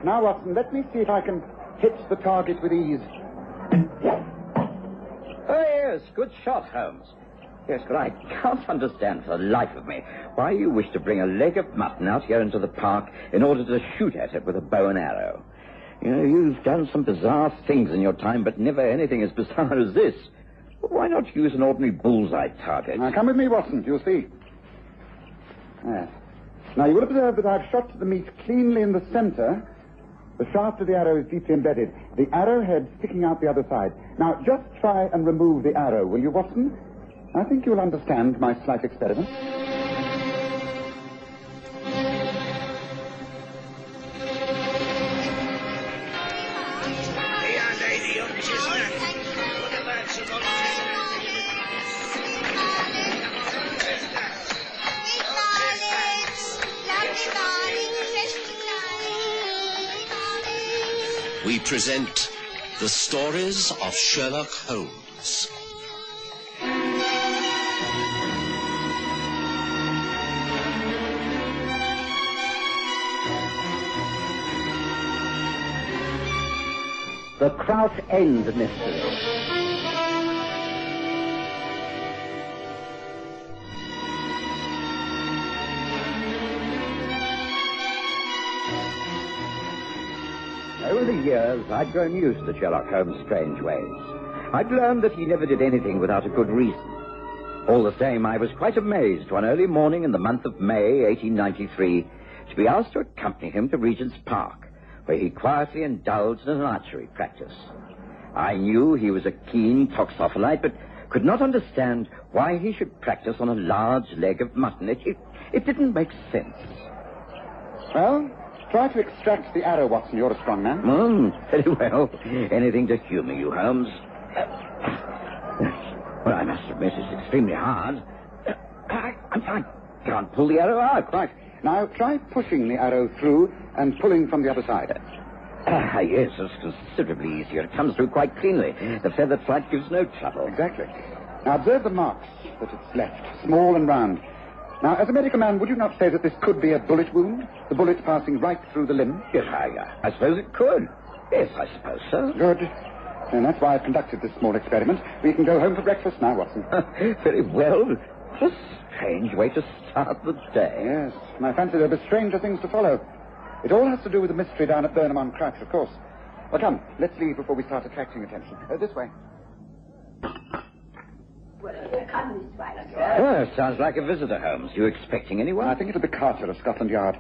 Now, Watson, let me see if I can hit the target with ease. Oh, yes, good shot, Holmes. Yes, but I can't understand for the life of me why you wish to bring a leg of mutton out here into the park in order to shoot at it with a bow and arrow. You know, you've done some bizarre things in your time, but never anything as bizarre as this. Why not use an ordinary bullseye target? Now, come with me, Watson. You'll see. Yes. Now, you will observe that I've shot the meat cleanly in the center. The shaft of the arrow is deeply embedded. The arrowhead sticking out the other side. Now, just try and remove the arrow, will you, Watson? I think you'll understand my slight experiment. We present the Stories of Sherlock Holmes. The Kraut End Mystery. Over the years, I'd grown used to Sherlock Holmes' strange ways. I'd learned that he never did anything without a good reason. All the same, I was quite amazed one early morning in the month of May, 1893, to be asked to accompany him to Regent's Park, where he quietly indulged in an archery practice. I knew he was a keen toxopholite, but could not understand why he should practice on a large leg of mutton. It didn't make sense. Well, try to extract the arrow, Watson. You're a strong man. Very well. Anything to humor you, Holmes. Well, I must admit it's extremely hard. I can't pull the arrow out. Right. Now, try pushing the arrow through and pulling from the other side. Yes, it's considerably easier. It comes through quite cleanly. The feathered flight gives no trouble. Exactly. Now, observe the marks that it's left, small and round. Now, as a medical man, would you not say that this could be a bullet wound? The bullet passing right through the limb? Yes, I suppose it could. Yes, I suppose so. Good. And that's why I've conducted this small experiment. We can go home for breakfast now, Watson. Very well. What a strange way to start the day. Yes, and I fancy there'll be stranger things to follow. It all has to do with the mystery down at Burnham on Kraut, of course. Well, come, let's leave before we start attracting attention. This way. Oh, sounds like a visitor, Holmes. You expecting anyone? I think it'll be Carter of Scotland Yard.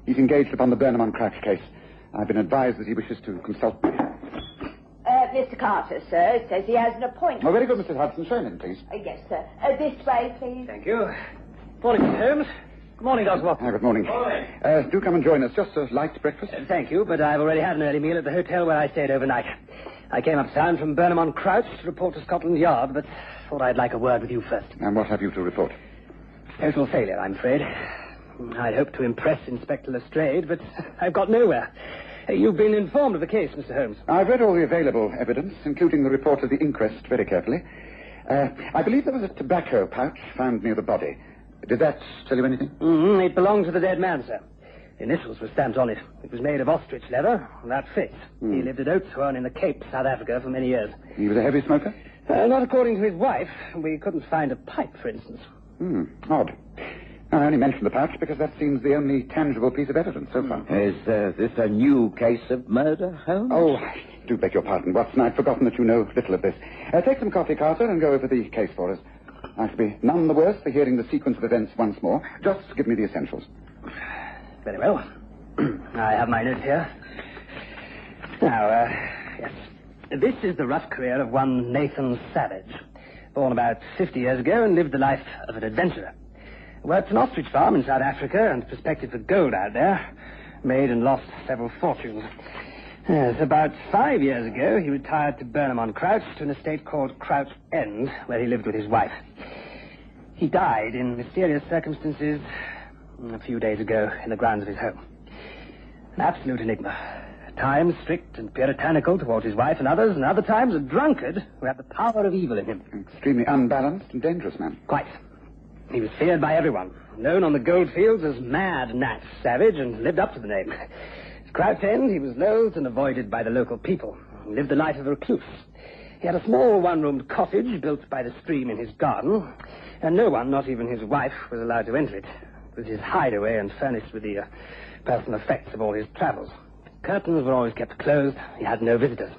He's engaged upon the Burnham on Kraut case. I've been advised that he wishes to consult me. Mr. Carter, sir, says he has an appointment. Oh, very good, Mrs. Hudson. Show him in, please. Yes, sir. This way, please. Thank you. Morning, Mr. Holmes. Good morning, Dr. Watson. Good morning. Do come and join us. Just a light breakfast. Thank you, but I've already had an early meal at the hotel where I stayed overnight. I came uptown from Burnham on Kraut to report to Scotland Yard, but thought I'd like a word with you first. And what have you to report? Total failure, I'm afraid. I'd hoped to impress Inspector Lestrade, but I've got nowhere. You've been informed of the case, Mr. Holmes. I've read all the available evidence, including the report of the inquest, very carefully. I believe there was a tobacco pouch found near the body. Did that tell you anything? It belonged to the dead man, sir. The initials were stamped on it. It was made of ostrich leather, and that fits. He lived at Oudtshoorn in the Cape, South Africa, for many years. He was a heavy smoker? Not according to his wife. We couldn't find a pipe, for instance. Odd. I only mentioned the pouch because that seems the only tangible piece of evidence so far. Is this a new case of murder, Holmes? Oh, I do beg your pardon, Watson. I'd forgotten that you know little of this. Take some coffee, Carter, and go over the case for us. I shall be none the worse for hearing the sequence of events once more. Just give me the essentials. Very well. I have my notes here. Now, yes. This is the rough career of one Nathan Savage. Born about 50 years ago and lived the life of an adventurer. Worked an ostrich farm in South Africa and prospected for gold out there. Made and lost several fortunes. Yes, about 5 years ago, he retired to Burnham on Kraut to an estate called Kraut End, where he lived with his wife. He died in mysterious circumstances a few days ago in the grounds of his home. An absolute enigma. At times strict and puritanical towards his wife and others, and other times a drunkard who had the power of evil in him. Extremely unbalanced and dangerous man. Quite. He was feared by everyone, known on the gold fields as Mad Nat Savage, and lived up to the name. Kraut End, he was loathed and avoided by the local people. He lived the life of a recluse. He had a small one-roomed cottage built by the stream in his garden, and no one, not even his wife, was allowed to enter it. It was his hideaway and furnished with the personal effects of all his travels. Curtains were always kept closed. He had no visitors.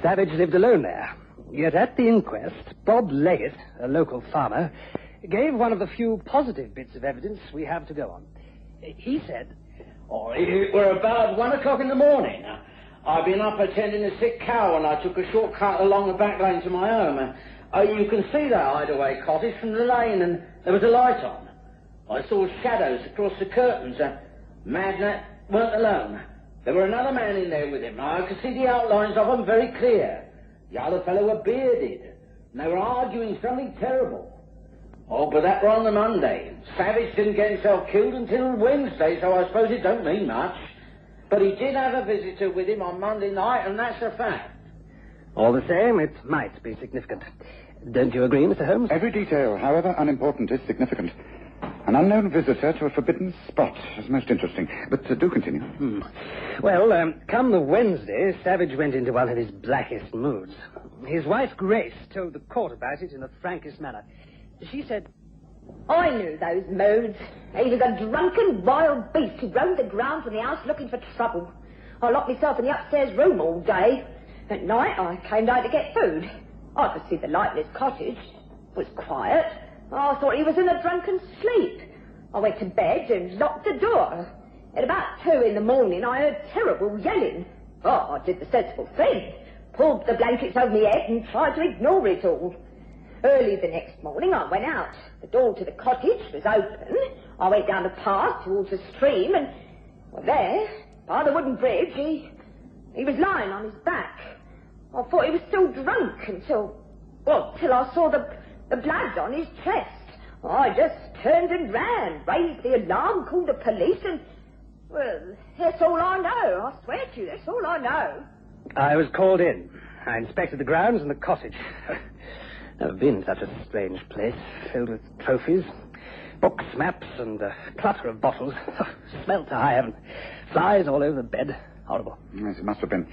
Savage lived alone there. Yet at the inquest, Bob Leggett, a local farmer, gave one of the few positive bits of evidence we have to go on. He said... It were about 1 o'clock in the morning. I'd been up attending a sick cow and I took a shortcut along the back lane to my home. You can see that hideaway cottage from the lane, and there was a light on. I saw shadows across the curtains. Magnet weren't alone. There were another man in there with him. I could see the outlines of them very clear. The other fellow were bearded, and they were arguing something terrible. But that were on the Monday. Savage didn't get himself killed until Wednesday, so I suppose it don't mean much. But he did have a visitor with him on Monday night, and that's a fact. All the same, it might be significant. Don't you agree, Mr. Holmes? Every detail, however unimportant, is significant. An unknown visitor to a forbidden spot is most interesting. But do continue. Well, come the Wednesday, Savage went into one of his blackest moods. His wife, Grace, told the court about it in the frankest manner. She said... I knew those moods. He was a drunken wild beast who roamed the grounds of the house looking for trouble. I locked myself in the upstairs room all day. At night, I came down to get food. I could see the light in his cottage. It was quiet. I thought he was in a drunken sleep. I went to bed and locked the door. At about 2 in the morning, I heard terrible yelling. I did the sensible thing. Pulled the blankets over my head and tried to ignore it all. Early the next morning, I went out. The door to the cottage was open. I went down the path towards the stream, and there, by the wooden bridge, he was lying on his back. I thought he was still drunk till I saw the blood on his chest. I just turned and ran, raised the alarm, called the police, and, well, that's all I know. I swear to you, that's all I know. I was called in. I inspected the grounds and the cottage. Never been in such a strange place, filled with trophies, books, maps, and a clutter of bottles. Smelt to high heaven. Flies all over the bed. Horrible. Yes, it must have been.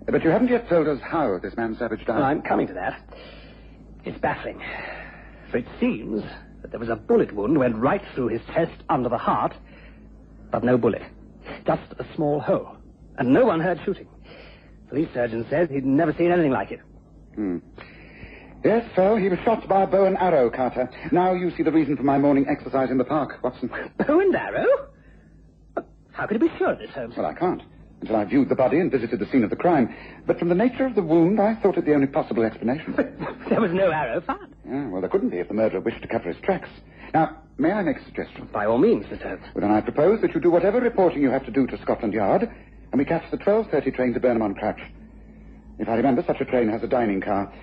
But you haven't yet told us how this man Savage died. Well, I'm coming to that. It's baffling. For it seems that there was a bullet wound went right through his chest under the heart, but no bullet. Just a small hole. And no one heard shooting. Police surgeon says he'd never seen anything like it. Yes, so he was shot by a bow and arrow, Carter. Now you see the reason for my morning exercise in the park, Watson. Bow and arrow? How could you be sure of this, Holmes? Well, I can't, until I viewed the body and visited the scene of the crime. But from the nature of the wound, I thought it the only possible explanation. But there was no arrow found. Yeah, well, there couldn't be if the murderer wished to cover his tracks. Now, may I make a suggestion? By all means, Mr. Holmes. Well, then I propose that you do whatever reporting you have to do to Scotland Yard, and we catch the 12:30 train to Burnham on Crouch. If I remember, such a train has a dining car.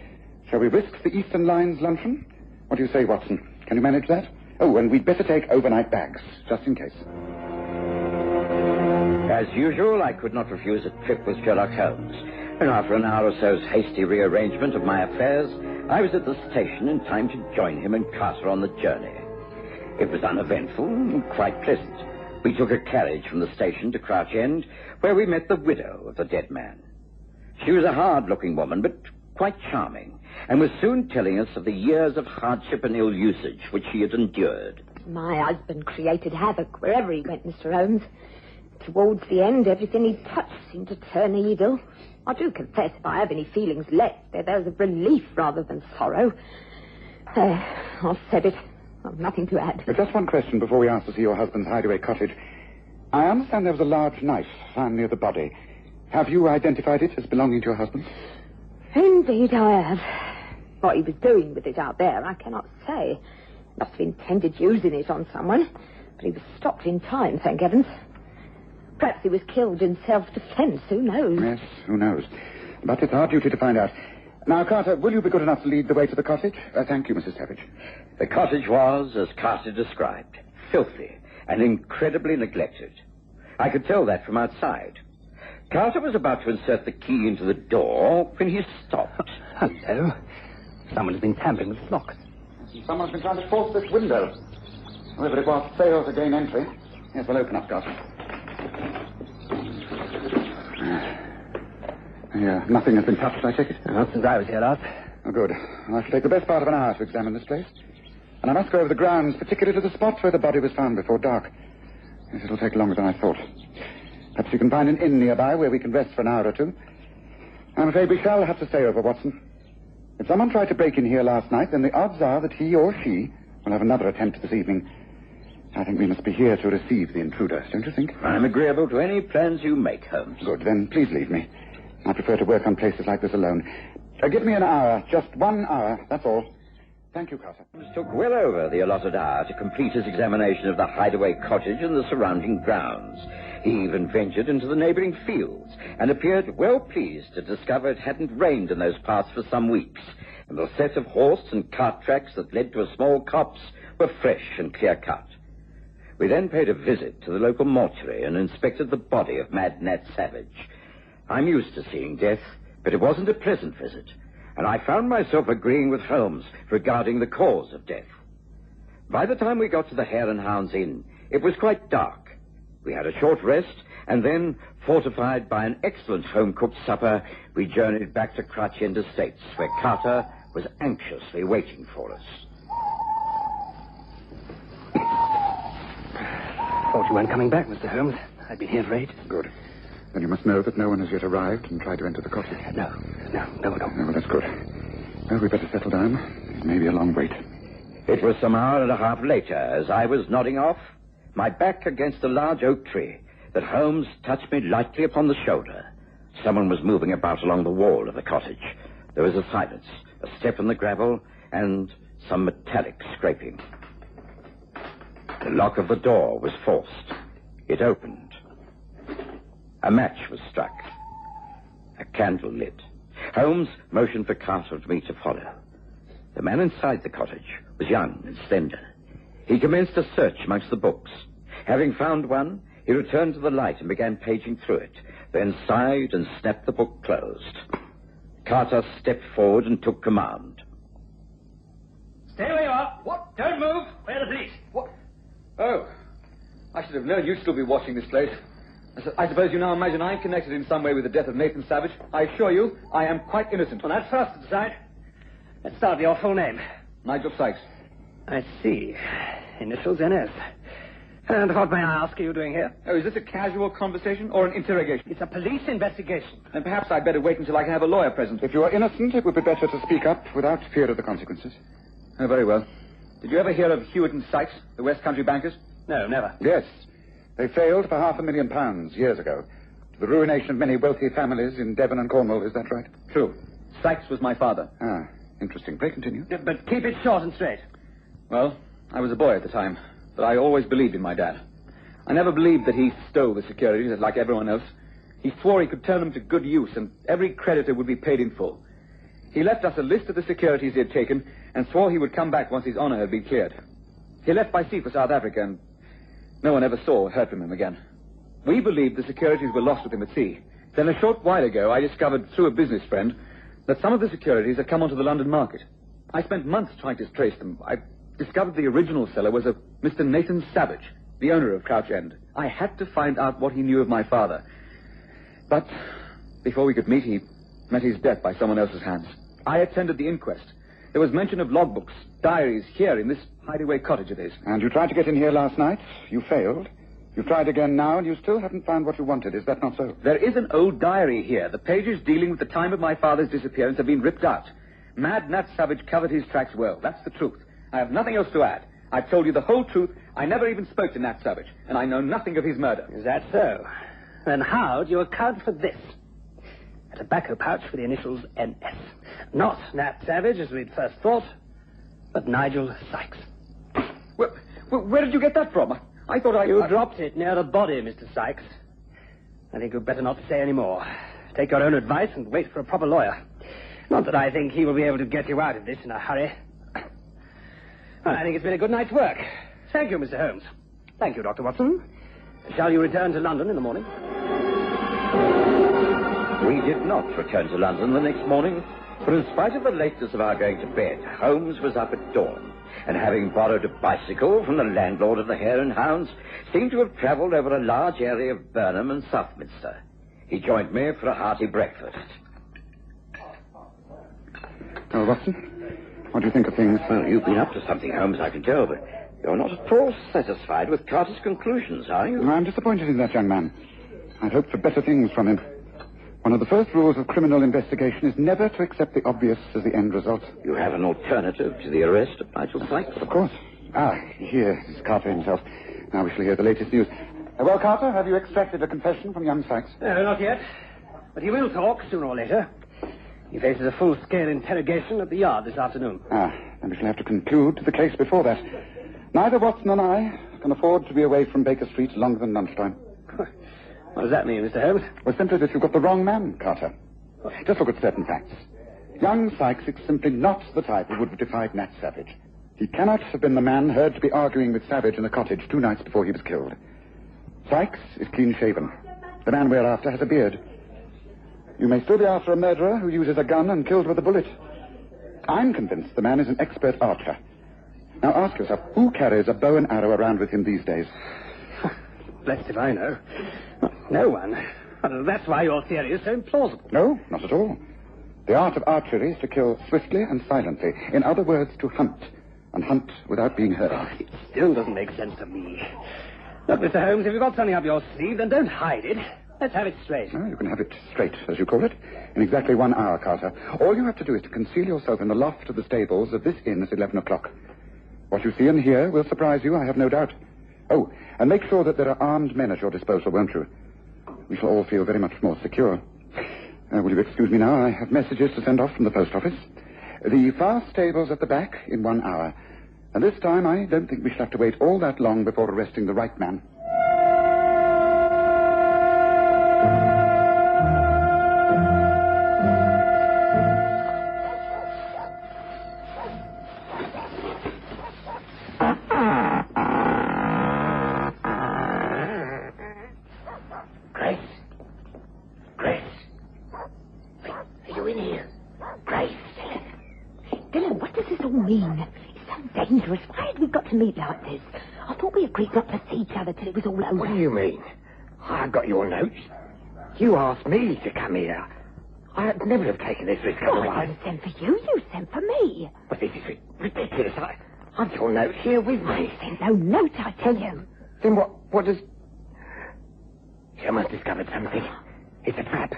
Shall we risk the Eastern Line's luncheon? What do you say, Watson? Can you manage that? Oh, and we'd better take overnight bags, just in case. As usual, I could not refuse a trip with Sherlock Holmes. And after an hour or so's hasty rearrangement of my affairs, I was at the station in time to join him and Carter on the journey. It was uneventful and quite pleasant. We took a carriage from the station to Crouch End, where we met the widow of the dead man. She was a hard-looking woman, but quite charming, and was soon telling us of the years of hardship and ill usage which she had endured. My husband created havoc wherever he went, Mr. Holmes. Towards the end, everything he touched seemed to turn evil. I do confess, if I have any feelings left, they're those of relief rather than sorrow. I've said it. I've nothing to add. But just one question before we ask to see your husband's hideaway cottage. I understand there was a large knife found near the body. Have you identified it as belonging to your husband? Indeed I have. What he was doing with it out there, I cannot say. Must have intended using it on someone, but he was stopped in time, thank heavens. Perhaps he was killed in self-defense, who knows? Yes, who knows. But it's our duty to find out. Now, Carter, will you be good enough to lead the way to the cottage? Thank you, Mrs. Savage. The cottage was, as Carter described, filthy and incredibly neglected. I could tell that from outside. Carter was about to insert the key into the door when he stopped. Hello. Someone has been tampering with the lock. Someone's been trying to force this window. Whoever it was failed to gain entry. Yes, we'll open up, Carter. Nothing has been touched, I take it? Not since I was here last. Oh, good. I shall take the best part of an hour to examine this place. And I must go over the grounds, particularly to the spot where the body was found before dark. Yes, it'll take longer than I thought. Perhaps you can find an inn nearby where we can rest for an hour or two. I'm afraid we shall have to stay over, Watson. If someone tried to break in here last night, then the odds are that he or she will have another attempt this evening. I think we must be here to receive the intruders, don't you think? I'm agreeable to any plans you make, Holmes. Good, then please leave me. I prefer to work on places like this alone. Give me an hour, just 1 hour, that's all. Thank you, Carter. Holmes took well over the allotted hour to complete his examination of the hideaway cottage and the surrounding grounds. He even ventured into the neighboring fields and appeared well pleased to discover it hadn't rained in those parts for some weeks, and the set of horse and cart tracks that led to a small copse were fresh and clear-cut. We then paid a visit to the local mortuary and inspected the body of Mad Nat Savage. I'm used to seeing death, but it wasn't a pleasant visit, and I found myself agreeing with Holmes regarding the cause of death. By the time we got to the Hare and Hounds Inn, it was quite dark. We had a short rest, and then, fortified by an excellent home-cooked supper, we journeyed back to Crouch End Estates, where Carter was anxiously waiting for us. Thought you weren't coming back, Mr. Holmes. I'd been here for 8. Good. Then you must know that no one has yet arrived and tried to enter the cottage. No. Well, that's good. Well, we'd better settle down. It may be a long wait. It was some hour and a half later, as I was nodding off, my back against a large oak tree, that Holmes touched me lightly upon the shoulder. Someone was moving about along the wall of the cottage. There was a silence, a step in the gravel, and some metallic scraping. The lock of the door was forced. It opened. A match was struck. A candle lit. Holmes motioned for Carter and me to follow. The man inside the cottage was young and slender. He commenced a search amongst the books. Having found one, he returned to the light and began paging through it, then sighed and snapped the book closed. Carter stepped forward and took command. Stay where you are. What? Don't move. Where the police? What? Oh, I should have known you'd still be watching this place. I suppose you now imagine I'm connected in some way with the death of Nathan Savage. I assure you, I am quite innocent. Well, that's for us to decide. Let's start with your full name. Nigel Sykes. I see. Initials NS. And what, may I ask, are you doing here? Oh, is this a casual conversation or an interrogation? It's a police investigation. Then perhaps I'd better wait until I can have a lawyer present. If you are innocent, it would be better to speak up without fear of the consequences. Oh, very well. Did you ever hear of Hewitt and Sykes, the West Country bankers? No, never. Yes. They failed for £500,000 years ago, to the ruination of many wealthy families in Devon and Cornwall. Is that right? True. Sykes was my father. Ah, interesting. Pray continue. Yeah, but keep it short and straight. Well, I was a boy at the time, but I always believed in my dad. I never believed that he stole the securities like everyone else. He swore he could turn them to good use, and every creditor would be paid in full. He left us a list of the securities he had taken, and swore he would come back once his honor had been cleared. He left by sea for South Africa, and no one ever saw or heard from him again. We believed the securities were lost with him at sea. Then a short while ago, I discovered through a business friend that some of the securities had come onto the London market. I spent months trying to trace them. I discovered the original seller was a Mr. Nathan Savage, the owner of Crouch End. I had to find out what he knew of my father. But before we could meet, he met his death by someone else's hands. I attended the inquest. There was mention of logbooks, diaries here in this hideaway cottage of his. And you tried to get in here last night. You failed. You've tried again now, and you still haven't found what you wanted. Is that not so? There is an old diary here. The pages dealing with the time of my father's disappearance have been ripped out. Mad Nat Savage covered his tracks well. That's the truth. I have nothing else to add. I've told you the whole truth. I never even spoke to Nat Savage, and I know nothing of his murder. Is that so? Then how do you account for this? A tobacco pouch with the initials NS. Not Nat Savage, as we'd first thought, but Nigel Sykes. Where did you get that from? I thought You dropped it near the body, Mr. Sykes. I think you'd better not say any more. Take your own advice and wait for a proper lawyer. Not that I think he will be able to get you out of this in a hurry. Well, I think it's been a good night's work. Thank you, Mr. Holmes. Thank you, Dr. Watson. Shall you return to London in the morning? We did not return to London the next morning, for in spite of the lateness of our going to bed, Holmes was up at dawn, and having borrowed a bicycle from the landlord of the Hare and Hounds, seemed to have travelled over a large area of Burnham and Southminster. He joined me for a hearty breakfast. Oh, Watson, what do you think of things? Well, you've been up to something, Holmes, I can tell, but you're not at all satisfied with Carter's conclusions, are you? I'm disappointed in that young man. I'd hoped for better things from him. One of the first rules of criminal investigation is never to accept the obvious as the end result. You have an alternative to the arrest of Nigel Sykes? Of course. Here is Carter himself. Now we shall hear the latest news. Well, Carter, have you extracted a confession from young Sykes? No, not yet. But he will talk sooner or later. He faces a full-scale interrogation at the yard this afternoon. Then we shall have to conclude the case before that. Neither Watson nor I can afford to be away from Baker Street longer than lunchtime. What does that mean, Mr. Holmes? Well, simply that you've got the wrong man, Carter. Just look at certain facts. Young Sykes is simply not the type who would have defied Nat Savage. He cannot have been the man heard to be arguing with Savage in the cottage 2 nights before he was killed. Sykes is clean-shaven. The man we're after has a beard. You may still be after a murderer who uses a gun and kills with a bullet. I'm convinced the man is an expert archer. Now ask yourself, who carries a bow and arrow around with him these days? Blessed if I know. No one. That's why your theory is so implausible. No, not at all. The art of archery is to kill swiftly and silently. In other words, to hunt. And hunt without being heard. It still doesn't make sense to me. Look, Mr. Holmes, if you've got something up your sleeve, then don't hide it. Let's have it straight. Oh, you can have it straight, as you call it, in exactly 1 hour, Carter. All you have to do is to conceal yourself in the loft of the stables of this inn at 11 o'clock. What you see and hear will surprise you, I have no doubt. Oh, and make sure that there are armed men at your disposal, won't you? We shall all feel very much more secure. Will you excuse me now? I have messages to send off from the post office. The fast stables at the back in 1 hour. And this time, I don't think we shall have to wait all that long before arresting the right man. Why had we got to meet like this? I thought we agreed not to see each other till it was all over. What do you mean? I got your notes. You asked me to come here. I'd never have taken this risk otherwise. I didn't send for you. You sent for me. But this is ridiculous. I've your note here with me. I sent no note, I tell you. Then what does... She must have discovered something. It's a trap.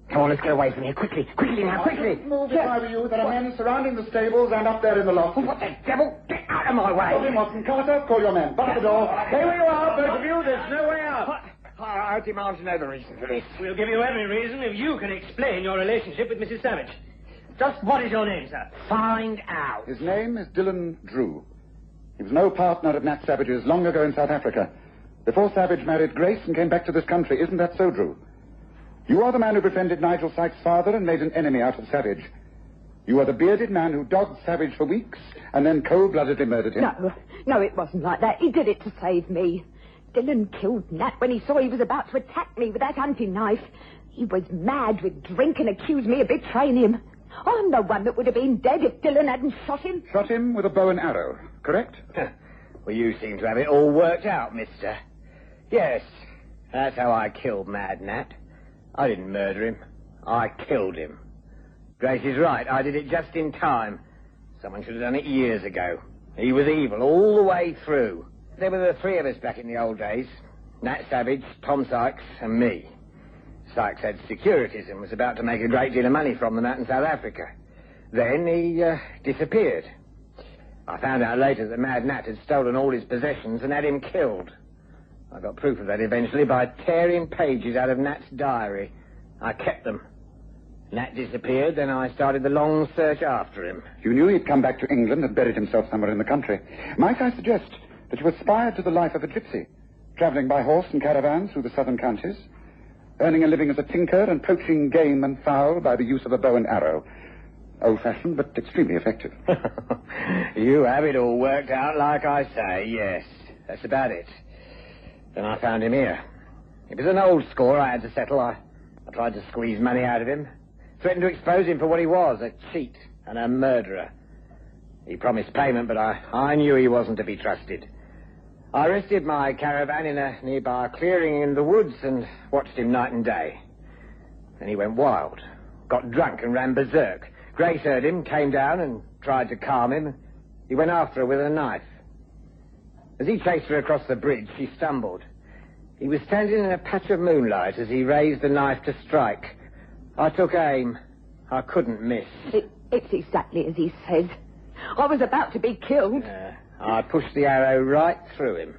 Come on, let's get away from here. Quickly. Quickly now, quickly. Move if I were you. There are men surrounding the stables and up there in the loft. Oh, what the devil? Get out of my way. Stop him, Watson. Carter, call your men. Bar the door. Stay where you are, both of you. There's no way out. I demand to know the reason for this. We'll give you every reason if you can explain your relationship with Mrs. Savage. Just what is your name, sir? Find out. His name is Dylan Drew. He was no partner of Nat Savage's long ago in South Africa. Before Savage married Grace and came back to this country. Isn't that so, Drew? You are the man who befriended Nigel Sykes' father and made an enemy out of Savage. You are the bearded man who dogged Savage for weeks and then cold-bloodedly murdered him. No, it wasn't like that. He did it to save me. Dylan killed Nat when he saw he was about to attack me with that hunting knife. He was mad with drink and accused me of betraying him. I'm the one that would have been dead if Dylan hadn't shot him. Shot him with a bow and arrow, correct? Well, you seem to have it all worked out, mister. Yes, that's how I killed Mad Nat. I didn't murder him. I killed him. Grace is right. I did it just in time. Someone should have done it years ago. He was evil all the way through. There were the 3 of us back in the old days. Nat Savage, Tom Sykes, and me. Sykes had securities and was about to make a great deal of money from them out in South Africa. Then he disappeared. I found out later that Mad Nat had stolen all his possessions and had him killed. I got proof of that eventually by tearing pages out of Nat's diary. I kept them. Nat disappeared, then I started the long search after him. You knew he'd come back to England and buried himself somewhere in the country. Might I suggest that you aspired to the life of a gypsy, travelling by horse and caravans through the southern counties, earning a living as a tinker and poaching game and fowl by the use of a bow and arrow. Old-fashioned, but extremely effective. You have it all worked out like I say, yes. That's about it. Then I found him here. It was an old score I had to settle. I tried to squeeze money out of him. Threatened to expose him for what he was, a cheat and a murderer. He promised payment, but I knew he wasn't to be trusted. I rested my caravan in a nearby clearing in the woods and watched him night and day. Then he went wild, got drunk and ran berserk, Grace heard him, came down and tried to calm him. He went after her with a knife. As he chased her across the bridge, she stumbled. He was standing in a patch of moonlight as he raised the knife to strike. I took aim. I couldn't miss. It's exactly as he said. I was about to be killed. I pushed the arrow right through him.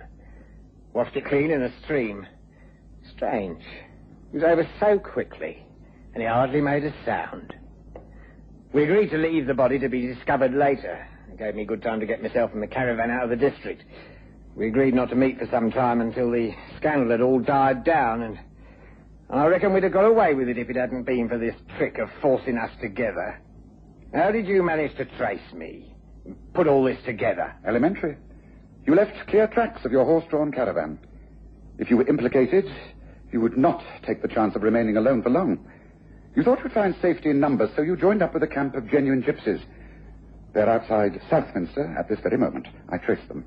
Washed it clean in a stream. Strange. It was over so quickly, and he hardly made a sound. We agreed to leave the body to be discovered later. It gave me good time to get myself and the caravan out of the district. We agreed not to meet for some time until the scandal had all died down, and I reckon we'd have got away with it if it hadn't been for this trick of forcing us together. How did you manage to trace me? Put all this together? Elementary. You left clear tracks of your horse-drawn caravan. If you were implicated, you would not take the chance of remaining alone for long. You thought you'd find safety in numbers, so you joined up with a camp of genuine gypsies. They're outside Southminster at this very moment. I traced them.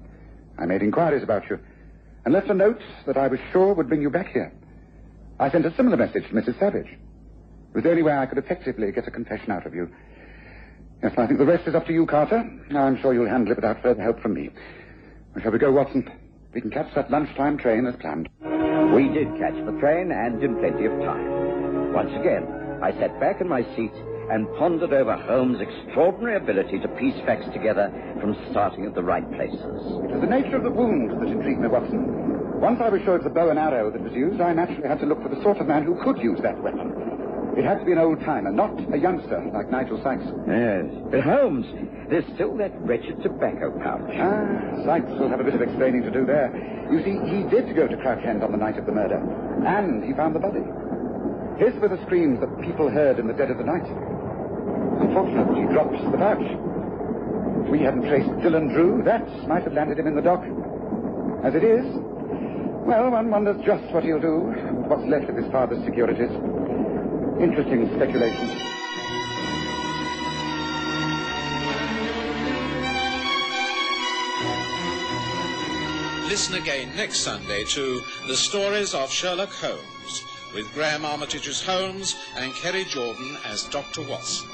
I made inquiries about you and left a note that I was sure would bring you back here. I sent a similar message to Mrs. Savage. It was the only way I could effectively get a confession out of you. Yes, I think the rest is up to you, Carter. I'm sure you'll handle it without further help from me. Well, shall we go, Watson? We can catch that lunchtime train as planned. We did catch the train, and in plenty of time. Once again, I sat back in my seat and pondered over Holmes' extraordinary ability to piece facts together from starting at the right places. It was the nature of the wound that intrigued me, Watson. Once I was sure it was a bow and arrow that was used, I naturally had to look for the sort of man who could use that weapon. It had to be an old-timer, not a youngster like Nigel Sykes. Yes, but Holmes, there's still that wretched tobacco pouch. Sykes will have a bit of explaining to do there. You see, he did go to Crouch End on the night of the murder, and he found the body. His were the screams that people heard in the dead of the night. Unfortunately, he dropped the pouch. If we hadn't traced Dylan Drew, that might have landed him in the dock. As it is, well, one wonders just what he'll do with what's left of his father's securities. Interesting speculation. Listen again next Sunday to The Stories of Sherlock Holmes, with Graham Armitage as Holmes and Kerry Jordan as Dr. Watson.